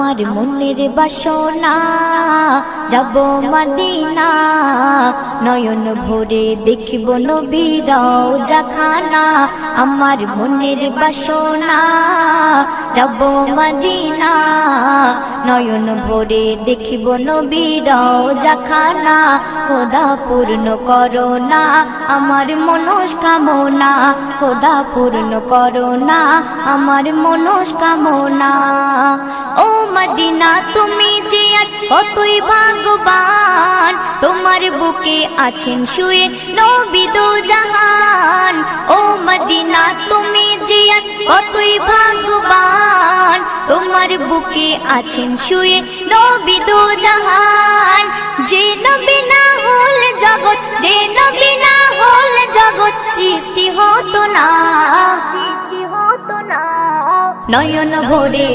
আমার মনের বাসনা যাব মদিনা নয়ন ভরে দেখিব নবীর রওজাখানা আমার মনের বাসনা যাব মদিনা নয়ন ভরে দেখিব নবীর রওজাখানা খোদা পূর্ণ করো না আমার মনস্কামনা খোদা পূর্ণ করো না আমার মনস্কামনা ও মদিনা তুমি যে কতই ভাগ্যবান তোমার বুকে আছেন শুয়ে নবী দো জাহান ও মদিনা তুমি যে কতই ভাগ্যবান তোমার বুকে আছেন শুয়ে নবী দো জাহান যে নবী না হল জগৎ যে নবী না হল জগৎ সৃষ্টি হতো না নয়ন ভরে